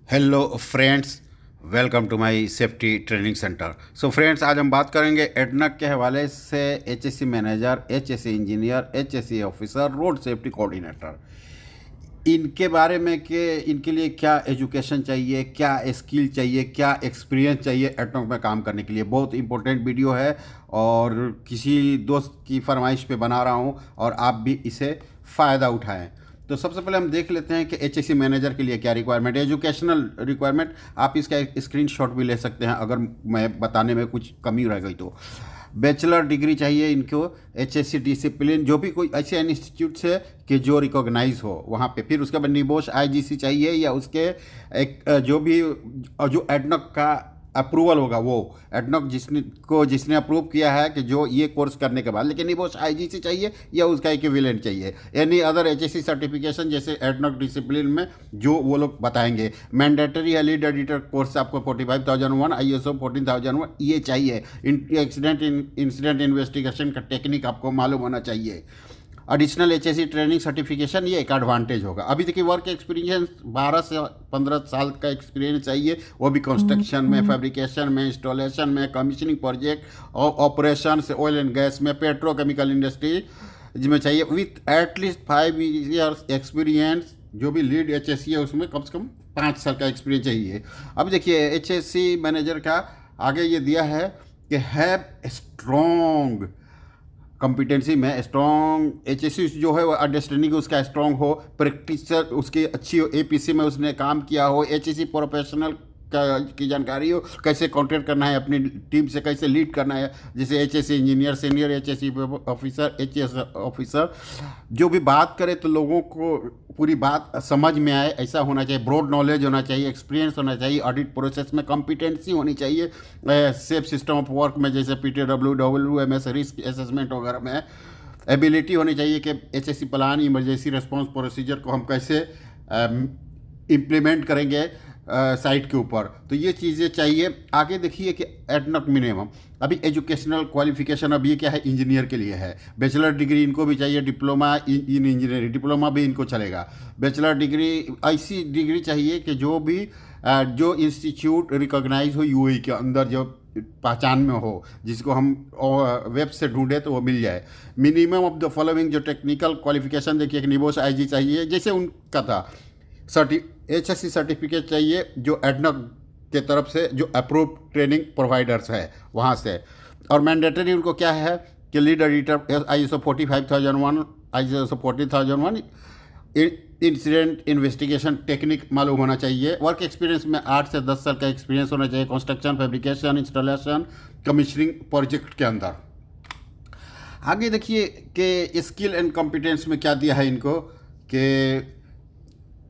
Hello friends, welcome to my safety training centre. So friends, आज हम बात करेंगे एडनक के हवाले से HSC manager, HSC engineer, HSC officer, road safety coordinator, इनके बारे में कि इनके लिए क्या एजुकेशन चाहिए, क्या स्किल चाहिए, क्या एक्सपीरियंस चाहिए एडनक में काम करने के लिए। बहुत इंपॉर्टेंट वीडियो है और किसी दोस्त की फरमाइश पे बना रहा हूँ और आप भी इसे फ़ायदा उठाएं। तो सबसे पहले हम देख लेते हैं कि एचएससी मैनेजर के लिए क्या रिक्वायरमेंट है। एजुकेशनल रिक्वायरमेंट, आप इसका एक स्क्रीनशॉट भी ले सकते हैं अगर मैं बताने में कुछ कमी रह गई तो। बैचलर डिग्री चाहिए इनको, एचएससी डिसिप्लिन, जो भी कोई ऐसे इंस्टीट्यूट से कि जो रिकॉग्नाइज हो वहाँ पे। फिर उसके बाद निबोश आईजीसी चाहिए या उसके एक जो भी जो एडनॉक का अप्रूवल होगा, वो एडनॉक जिसने अप्रूव किया है कि जो ये कोर्स करने के बाद। लेकिन निबोश आईजीसी चाहिए या उसका इक्विवेलेंट चाहिए। एनी अदर एचएससी सर्टिफिकेशन जैसे एडनॉक डिसिप्लिन में जो वो लोग बताएंगे। मैंडेटरी है लीड एडिटर कोर्स, आपको 45,001, आईएसओ 14,001 ये चाहिए। इंसिडेंट इन्वेस्टिगेशन का टेक्निक आपको मालूम होना चाहिए। एडिशनल एचएससी ट्रेनिंग सर्टिफिकेशन, ये एक एडवांटेज होगा। अभी देखिए, वर्क एक्सपीरियंस 12 से 15 साल का एक्सपीरियंस चाहिए, वो भी कंस्ट्रक्शन में, फैब्रिकेशन में, इंस्टॉलेशन में, कमीशनिंग प्रोजेक्ट और ऑपरेशन से, ऑयल एंड गैस में, पेट्रोकेमिकल इंडस्ट्री जिसमें चाहिए, विथ एटलीस्ट 5 ईयर्स एक्सपीरियंस। जो भी लीड एचएससी है उसमें कम से कम 5 साल का एक्सपीरियंस चाहिए। अब देखिए, एचएससी मैनेजर का आगे ये दिया है कि हैव स्ट्रॉन्ग कॉम्पिटेंसी में, स्ट्रॉन्ग एचएससी जो है वो अंडरस्टैंडिंग उसका स्ट्रॉन्ग हो, प्रैक्टिसर उसकी अच्छी हो, एपीसी में उसने काम किया हो, एचएससी प्रोफेशनल की जानकारी हो, कैसे कॉन्ट्रैक्ट करना है अपनी टीम से, कैसे लीड करना है, जैसे HSC engineer, senior HSC officer, HS officer जो भी बात करे तो लोगों को पूरी बात समझ में आए, ऐसा होना चाहिए। ब्रॉड नॉलेज होना चाहिए, एक्सपीरियंस होना चाहिए, ऑडिट प्रोसेस में कॉम्पिटेंसी होनी चाहिए, सेफ सिस्टम ऑफ वर्क में जैसे पीटीडब्ल्यू, डब्ल्यूएमएस, रिस्क असेसमेंट वगैरह में एबिलिटी होनी चाहिए कि HSC plan, emergency response procedure को हम कैसे इम्प्लीमेंट करेंगे साइट के ऊपर। तो ये चीज़ें चाहिए। आगे देखिए कि एडनॉक मिनिमम, अभी एजुकेशनल क्वालिफिकेशन, अब ये क्या है, इंजीनियर के लिए है। बैचलर डिग्री इनको भी चाहिए, डिप्लोमा इन इंजीनियरिंग, डिप्लोमा भी इनको चलेगा। बैचलर डिग्री ऐसी डिग्री चाहिए कि जो भी जो इंस्टीट्यूट रिकॉग्नाइज हो यूएई के अंदर, जो पहचान में हो, जिसको हम वेब से ढूंढे तो वो मिल जाए। मिनिमम ऑफ द फॉलोइंग जो टेक्निकल क्वालिफिकेशन देखिए कि निबोश आईजी चाहिए जैसे उनका था। एचएससी सर्टिफिकेट चाहिए जो एडनॉक के तरफ से जो अप्रूव ट्रेनिंग प्रोवाइडर्स है वहाँ से। और मैंडेटरी उनको क्या है कि lead editor ISO 45,001, ISO 14,001, incident investigation technique मालूम होना चाहिए। वर्क एक्सपीरियंस में 8 से 10 साल का एक्सपीरियंस होना चाहिए construction, fabrication, installation, commissioning project के अंदर। आगे देखिए कि स्किल एंड कॉम्पिटेंस में क्या दिया है इनको कि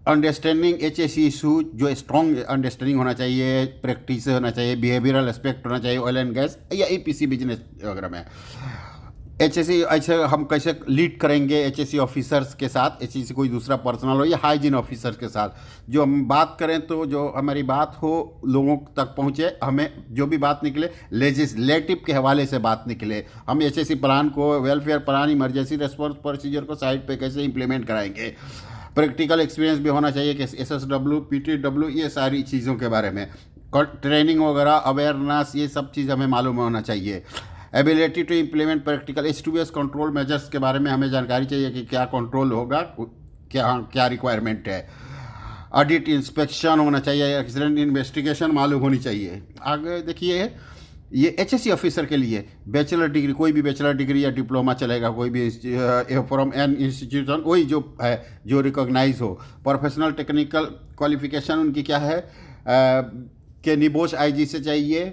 अंडरस्टैंडिंग एचएससी इशू, जो स्ट्रॉन्ग अंडरस्टैंडिंग होना चाहिए, प्रैक्टिस होना चाहिए, बिहेवियरल एस्पेक्ट होना चाहिए ऑयल एंड गैस या ईपीसी बिजनेस वगैरह में। एचएससी ऐसे हम कैसे लीड करेंगे एचएससी ऑफिसर्स के साथ, एचएससी कोई दूसरा पर्सनल हो या हाइजीन ऑफिसर्स के साथ। जो हम बात करें तो जो हमारी बात हो लोगों तक पहुँचे, हमें जो भी बात निकले लेजिस्लेटिव के हवाले से बात निकले। हम एचएससी प्लान को, welfare plan, emergency response procedure को साइट पे कैसे इंप्लीमेंट कराएंगे। प्रैक्टिकल एक्सपीरियंस भी होना चाहिए कि एसएसडब्ल्यू, पीटीडब्ल्यू, ये सारी चीज़ों के बारे में ट्रेनिंग वगैरह, अवेयरनेस, ये सब चीज़ हमें मालूम होना चाहिए। एबिलिटी टू इम्प्लीमेंट प्रैक्टिकल एच2एस कंट्रोल मेजर्स के बारे में हमें जानकारी चाहिए कि क्या कंट्रोल होगा, क्या रिक्वायरमेंट है। ऑडिट इंस्पेक्शन होना चाहिए, एक्सीडेंट इन्वेस्टिगेशन मालूम होनी चाहिए। आगे देखिए, ये एचएससी ऑफिसर के लिए बैचलर डिग्री, कोई भी बैचलर डिग्री या डिप्लोमा चलेगा, कोई भी फ्रॉम एन इंस्टीट्यूशन, वही जो है जो रिकॉग्नाइज हो। प्रोफेशनल टेक्निकल क्वालिफिकेशन उनकी क्या है कि निबोश आईजी से चाहिए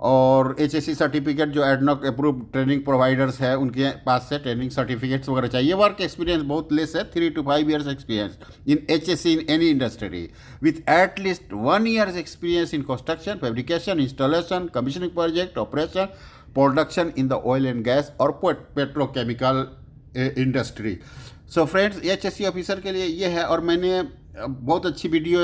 और एचएससी सर्टिफिकेट जो एडनॉक अप्रूव ट्रेनिंग प्रोवाइडर्स है उनके पास से ट्रेनिंग सर्टिफिकेट्स वगैरह चाहिए। वर्क एक्सपीरियंस बहुत लेस है, 3 to 5 ईयर्स एक्सपीरियंस इन एचएससी इन any industry with at least 1 years experience in construction, fabrication, installation, commissioning project, operation, production in the oil and gas और petrochemical industry. So friends, HSC officer के लिए ये है। और मैंने बहुत अच्छी वीडियो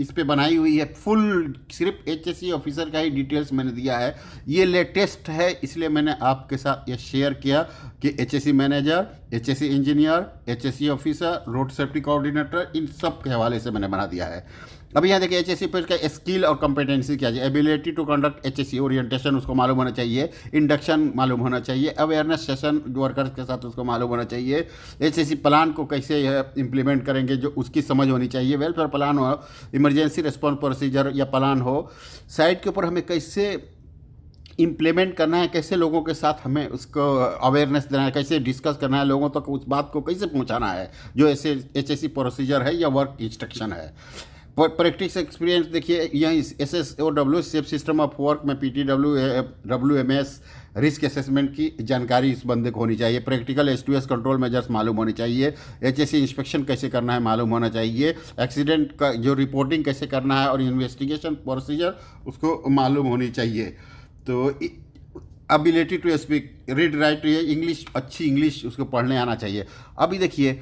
इस पे बनाई हुई है, फुल सिर्फ एचएससी ऑफिसर का ही डिटेल्स मैंने दिया है। ये लेटेस्ट है इसलिए मैंने आपके साथ ये शेयर किया कि HSC manager, HSC engineer, HSC officer, road safety coordinator, इन सब के हवाले से मैंने बना दिया है। अभी यहाँ देखिए एचएससी पर इसका स्किल और कॉम्पिटेंसी क्या है, ability to conduct HSC orientation उसको मालूम होना चाहिए, इंडक्शन मालूम होना चाहिए, अवेयरनेस सेशन वर्कर्स के साथ उसको मालूम होना चाहिए, एचएससी प्लान को कैसे इंप्लीमेंट करेंगे जो उसकी समझ होनी चाहिए, वेलफेयर प्लान हो, इमरजेंसी रिस्पॉन्स प्रोसीजर या प्लान हो, साइट के ऊपर हमें कैसे इम्प्लीमेंट करना है, कैसे लोगों के साथ हमें उसको अवेयरनेस देना है, कैसे डिस्कस करना है, लोगों तक उस बात को कैसे पहुंचाना है जो ऐसे एचएससी प्रोसीजर है या वर्क इंस्ट्रक्शन है। प्रैक्टिस एक्सपीरियंस देखिए यहाँ SSOW safe system of work में PTW WMS रिस्क असेसमेंट की जानकारी इस बंदे को होनी चाहिए, प्रैक्टिकल S2S कंट्रोल मेजर्स मालूम होनी चाहिए, HSC इंस्पेक्शन कैसे करना है मालूम होना चाहिए, एक्सीडेंट का जो रिपोर्टिंग कैसे करना है और इन्वेस्टिगेशन प्रोसीजर उसको मालूम होनी चाहिए। तो ability to speak read write English, अच्छी इंग्लिश उसको पढ़ने आना चाहिए। अभी देखिए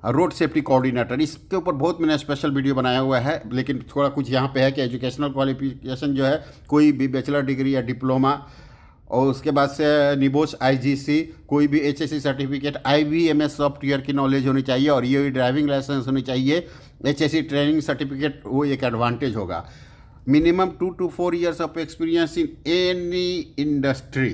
रोड सेफ्टी कोऑर्डिनेटर, इसके ऊपर बहुत मैंने स्पेशल वीडियो बनाया हुआ है, लेकिन थोड़ा कुछ यहाँ पे है कि एजुकेशनल क्वालिफिकेशन जो है कोई भी बैचलर डिग्री या डिप्लोमा, और उसके बाद से निबोस IGC, कोई भी HSC सर्टिफिकेट, IBMS सॉफ्टवेयर की नॉलेज होनी चाहिए, और ये ड्राइविंग लाइसेंस होनी चाहिए, HSC ट्रेनिंग सर्टिफिकेट वो एक एडवांटेज होगा। Minimum 2 to 4 years of experience in any industry,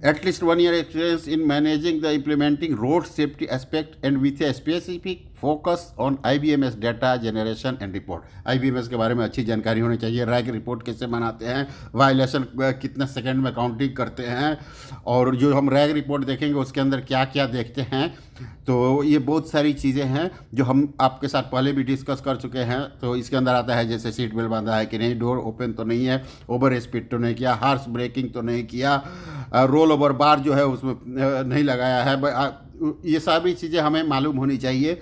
at least 1 year experience in managing the implementing road safety aspect and with a specific focus on IBMS data generation and report। IBMS के बारे में अच्छी जानकारी होनी चाहिए, rag report कैसे बनाते हैं, वायलेशन कितने सेकंड में काउंटिंग करते हैं, और जो हम रैग रिपोर्ट देखेंगे उसके अंदर क्या क्या देखते हैं। तो ये बहुत सारी चीज़ें हैं जो हम आपके साथ पहले भी डिस्कस कर चुके हैं। तो इसके अंदर आता है जैसे सीट बेल्ट बांधा है कि नहीं, डोर ओपन तो नहीं है, ओवर स्पीड तो नहीं किया, हार्श ब्रेकिंग तो नहीं किया, रोल ओवर बार जो है उसमें नहीं लगाया है, ये सारी चीज़ें हमें मालूम होनी चाहिए।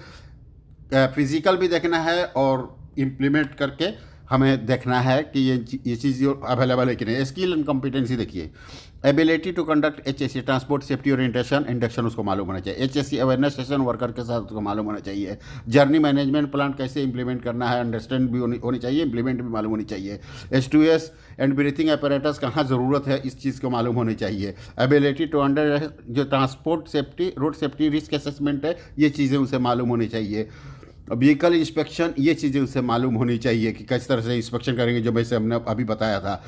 फिजिकल भी देखना है और इम्प्लीमेंट करके हमें देखना है कि ये चीज़ अवेलेबल है कि नहीं। स्किल एंड कॉम्पिटेंसी देखिए, ability to conduct HSC transport safety orientation induction उसको मालूम होना चाहिए, HSC अवेयरनेस सेशन वर्कर के साथ उसको मालूम होना चाहिए, जर्नी मैनेजमेंट प्लान कैसे इंप्लीमेंट करना है अंडरस्टैंड भी होनी चाहिए, इंप्लीमेंट भी मालूम होनी चाहिए, S2S एंड ब्रीथिंग apparatus कहाँ ज़रूरत है इस चीज़ को मालूम होनी चाहिए, एबिलिटी टू अंडर जो transport safety road safety risk assessment है ये चीज़ें उसे मालूम होनी चाहिए, व्हीकल इंस्पेक्शन ये चीज़ें उससे मालूम होनी चाहिए कि किस तरह से इंस्पेक्शन करेंगे जो वैसे हमने अभी बताया था।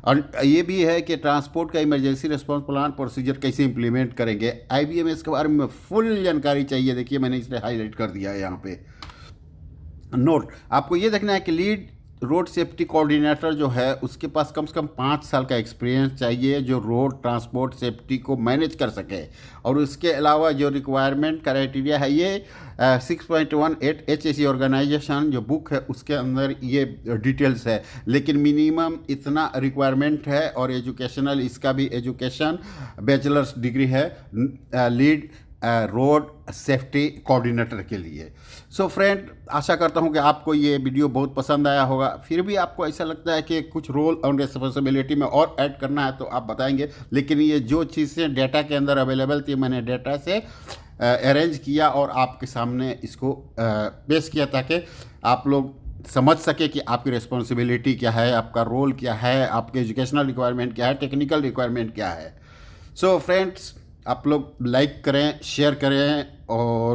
और ये भी है कि ट्रांसपोर्ट का इमरजेंसी रिस्पांस प्लान प्रोसीजर कैसे इंप्लीमेंट करेंगे, IBMS के बारे में फुल जानकारी चाहिए। देखिए मैंने इसे हाईलाइट कर दिया है यहाँ पे। नोट, आपको ये देखना है कि लीड रोड सेफ्टी कोऑर्डिनेटर जो है उसके पास कम से कम 5 साल का एक्सपीरियंस चाहिए जो रोड ट्रांसपोर्ट सेफ्टी को मैनेज कर सके। और उसके अलावा जो रिक्वायरमेंट क्राइटेरिया है ये 6.18 HSC ऑर्गेनाइजेशन जो बुक है उसके अंदर ये डिटेल्स है, लेकिन मिनिमम इतना रिक्वायरमेंट है। और एजुकेशनल इसका भी एजुकेशन बैचलर्स डिग्री है लीड रोड सेफ्टी कोऑर्डिनेटर के लिए। सो फ्रेंड, आशा करता हूं कि आपको ये वीडियो बहुत पसंद आया होगा। फिर भी आपको ऐसा लगता है कि कुछ रोल और रिस्पॉन्सिबिलिटी में और ऐड करना है तो आप बताएंगे, लेकिन ये जो चीज़ें डेटा के अंदर अवेलेबल थी मैंने डेटा से अरेंज किया और आपके सामने इसको पेश किया ताकि आप लोग समझ सके कि आपकी रिस्पॉन्सिबिलिटी क्या है, आपका रोल क्या है, आपके एजुकेशनल रिक्वायरमेंट क्या है, टेक्निकल रिक्वायरमेंट क्या है। सो फ्रेंड्स, आप लोग लाइक करें, शेयर करें और